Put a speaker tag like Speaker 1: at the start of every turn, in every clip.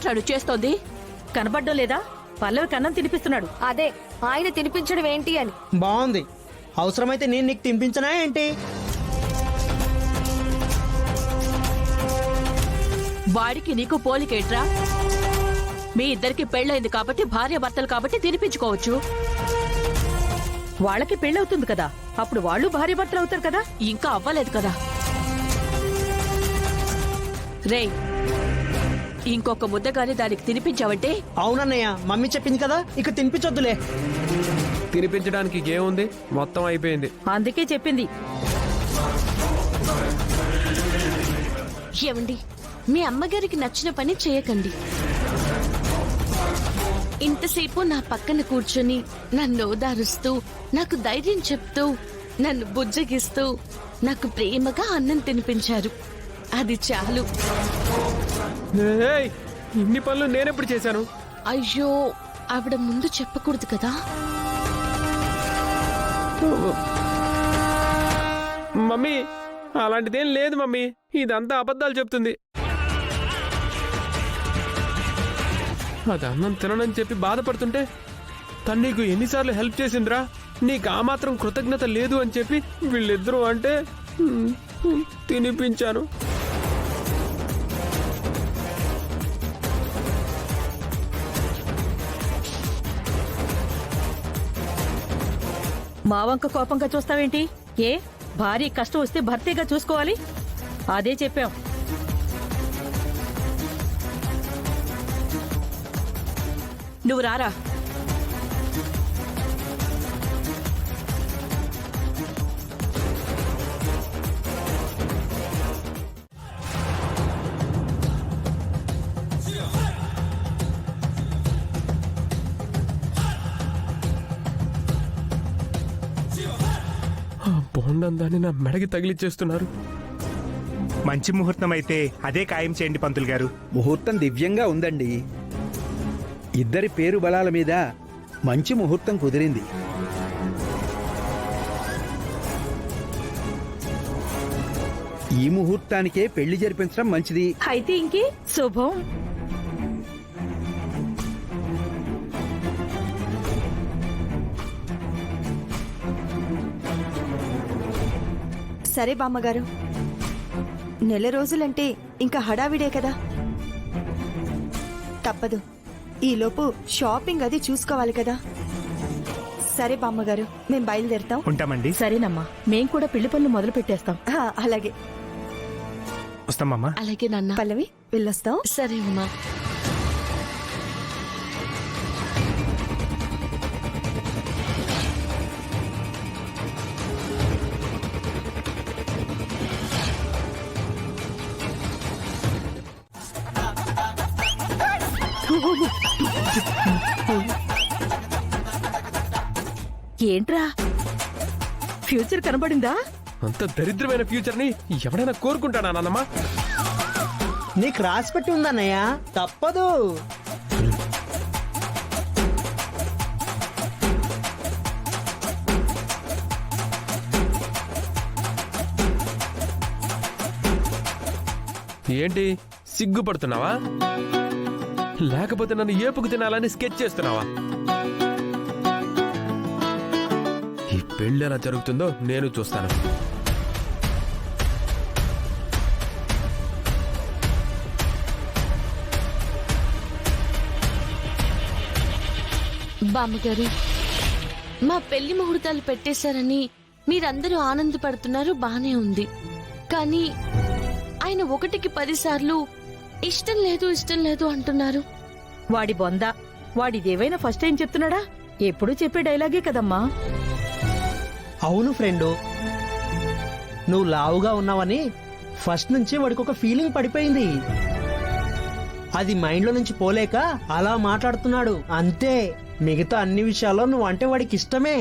Speaker 1: ఏంట్రాడు చేస్తోంది?
Speaker 2: కనబడ్డం లేదా? పల్లవికి అన్నం తినిపిస్తున్నాడు.
Speaker 3: అదే ఆయన తినిపించడం ఏంటి అని.
Speaker 4: బాగుంది. అవసరమైతే నేను నీకు తినిపించనా ఏంటి?
Speaker 1: వాడికి నీకు పోలికేట్రా? మీ ఇద్దరికి పెళ్ళైంది కాబట్టి, భార్య భర్తలు కాబట్టి తినిపించుకోవచ్చు.
Speaker 2: వాళ్ళకి పెళ్ళవుతుంది కదా, అప్పుడు వాళ్ళు భార్య భర్తలు అవుతారు కదా.
Speaker 1: ఇంకా అవ్వలేదు కదా. రేయ్, ఇంకొక ముద్దగాని దానికి తినిపించావంటే?
Speaker 4: అవునన్నయ్య, మమ్మీ చెప్పింది కదా, ఇక తినిపించొద్దులే.
Speaker 5: తినిపించడానికి ఏముంది, మొత్తం అయిపోయింది.
Speaker 2: అందుకే చెప్పింది.
Speaker 6: ఏమండి, మీ అమ్మగారికి నచ్చిన పని చేయకండి. ఇంతసేపు నా పక్కన కూర్చొని నన్ను ఓదారుస్తూ, నాకు ధైర్యం చెప్తూ, నన్ను బుజ్జగిస్తూ, నాకు ప్రేమగా అన్నం తినిపించారు. అది చాలు.
Speaker 5: ఏయ్, ఇన్ని పనులు నేనెప్పుడు చేశాను?
Speaker 6: అయ్యో, ఆవిడ ముందు చెప్పకూడదు కదా.
Speaker 5: మమ్మీ, అలాంటిదేం లేదు మమ్మీ, ఇదంతా అబద్ధాలు చెప్తుంది. అది అన్నం తిననని చెప్పి బాధపడుతుంటే తను నీకు ఎన్నిసార్లు హెల్ప్ చేసిందిరా? నీకు ఆ మాత్రం కృతజ్ఞత లేదు అని చెప్పి వీళ్ళిద్దరూ అంటే తినిపించాను.
Speaker 2: మా వంక కోపంగా చూస్తావేంటి? ఏ భార్య కష్టం వస్తే భర్తేగా చూసుకోవాలి. అదే చెప్పాం.
Speaker 1: నువ్వు రారా.
Speaker 5: బోండం దాన్ని నా మెడకి తగిలిచ్చేస్తున్నారు.
Speaker 7: మంచి ముహూర్తం అయితే అదే ఖాయం చేయండి పంతులు గారు.
Speaker 8: ముహూర్తం దివ్యంగా ఉందండి. ఇద్దరి పేరు బలాల మీద మంచి ముహూర్తం కుదిరింది. ఈ ముహూర్తానికే పెళ్లి జరిపించడం మంచిది.
Speaker 2: అయితే ఇంకే శుభం.
Speaker 3: సరే బామ్మగారు, నెల రోజులంటే ఇంకా హడావిడే కదా, తప్పదు. ఈలోపు షాపింగ్ అది చూసుకోవాలి కదా. సరే బామ్మగారు, మేం బయలుదేరుతాం.
Speaker 7: ఉంటామండి.
Speaker 2: సరేనమ్మా, మేం కూడా పెళ్లి పనులు మొదలు పెట్టేస్తాం.
Speaker 3: అలాగే.
Speaker 7: వస్తామమ్మా.
Speaker 6: అలాగే నాన్న.
Speaker 3: పల్లవి, వెళ్ళొస్తాం.
Speaker 6: సరే అమ్మా.
Speaker 2: ఏంట్రా, ఫ్యూచర్ కనబడిందా?
Speaker 5: అంత దరిద్రమైన ఫ్యూచర్ ని ఎవడైనా కోరుకుంటాడా నాన్నమ్మా?
Speaker 4: నీకు రాసి పెట్టి ఉందన్నయ్య, తప్పదు.
Speaker 5: ఏంటి సిగ్గుపడుతున్నావా? లేకపోతే నన్ను ఏపుకు తినాలని స్కెచ్ చేస్తున్నావా? ఈ పెళ్లి ఎలా జరుగుతుందో నేను చూస్తాను.
Speaker 6: బామ్మగారు, మా పెళ్లి ముహూర్తాలు పెట్టేశారని మీరందరూ ఆనందపడుతున్నారు, బానే ఉంది. కానీ ఆయన 1కి 10 సార్లు ఇష్టం లేదు ఇష్టం లేదు అంటున్నారు.
Speaker 2: వాడి బొంద, వాడిదేవైనా ఫస్ట్ టైం చెప్తున్నాడా? ఎప్పుడూ చెప్పే డైలాగే కదమ్మా.
Speaker 4: అవును ఫ్రెండు, నువ్వు లావుగా ఉన్నావని ఫస్ట్ నుంచి వాడికి ఒక ఫీలింగ్ పడిపోయింది. అది మైండ్లో నుంచి పోలేక అలా మాట్లాడుతున్నాడు అంతే. మిగతా అన్ని విషయాల్లో నువ్వు అంటే వాడికి ఇష్టమే.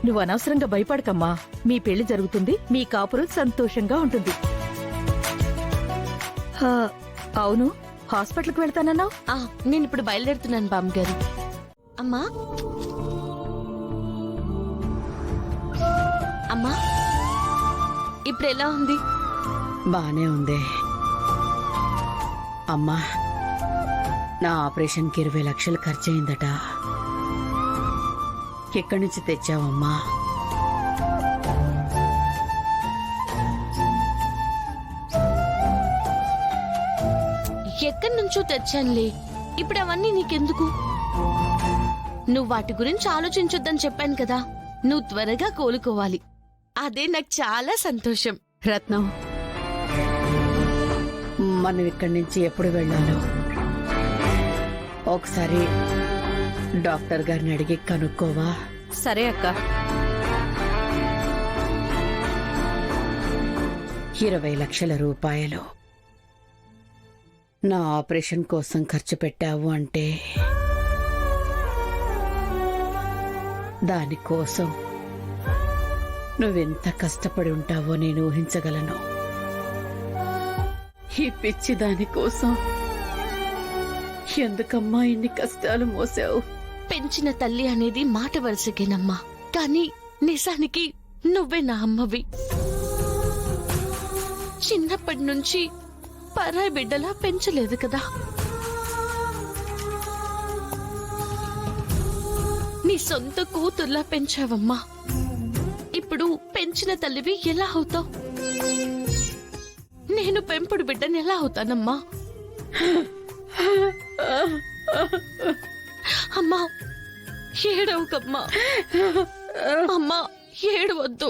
Speaker 2: నువ్వు అనవసరంగా భయపడకమ్మా. మీ పెళ్లి జరుగుతుంది, మీ కాపురం సంతోషంగా ఉంటుంది. అవును, హాస్పిటల్కి వెళ్తానన్నావు?
Speaker 6: నేను ఇప్పుడు బయలుదేరుతున్నాను బామ్మగారు. అమ్మా అమ్మా, ఇప్పుడు ఎలా ఉంది?
Speaker 9: బానే ఉంది. అమ్మా, నా ఆపరేషన్కి 20 లక్షలు ఖర్చయిందట. ఎక్కడి నుంచి తెచ్చావమ్మా?
Speaker 6: ఎక్కడి నుంచో తెచ్చానులే. ఇప్పుడు అవన్నీ నీకెందుకు? నువ్వు వాటి గురించి ఆలోచించొద్దని చెప్పాను కదా. నువ్వు త్వరగా కోలుకోవాలి. అదే నాకు చాలా సంతోషం.
Speaker 9: రత్నం, మనం ఇక్కడి నుంచి ఎప్పుడు వెళ్ళాలో ఒకసారి డాక్టర్ గారిని అడిగి కనుక్కోవా?
Speaker 2: సరే అక్క.
Speaker 9: 20 లక్షల రూపాయలు నా ఆపరేషన్ కోసం ఖర్చు పెట్టావు అంటే దానికోసం నువ్వెంత కష్టపడి ఉంటావో నేను ఊహించగలను. ఈ పిచ్చి దానికోసం ఎందుకమ్మా ఇన్ని కష్టాలు మోసావు?
Speaker 6: పెంచిన తల్లి అనేది మాట వరుసకేనమ్మా, కానీ నిజానికి నువ్వే నా అమ్మవి. చిన్నప్పటి నుంచి పరాయి బిడ్డలా పెంచలేదు కదా. నీ సొంత కూతుర్లా పెంచావమ్మా. ఇప్పుడు పెంచిన తల్లివి ఎలా అవుతావు? నేను పెంపుడు బిడ్డని ఎలా అవుతానమ్మా? అమ్మా, ఏడవకమ్మా. అమ్మా, ఏడవద్దు.